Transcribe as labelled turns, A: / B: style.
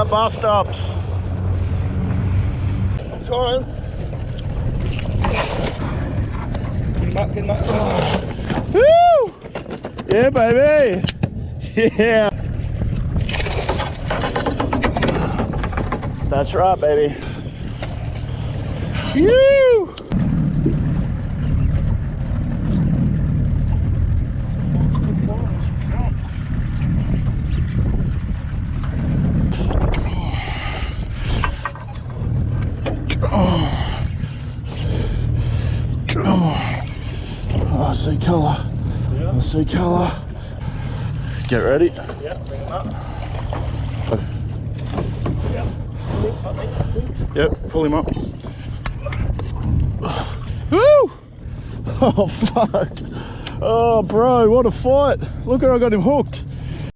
A: bus stops.
B: It's alright. Get him up.
A: Woo! Yeah, baby. Yeah. That's right, baby. Woo! I see colour.
B: Yeah.
A: I see colour. Get ready.
B: Yeah, bring him up.
A: Yep, pull him up. Woo! Oh, fuck. Oh, bro, what a fight. Look how I got him hooked.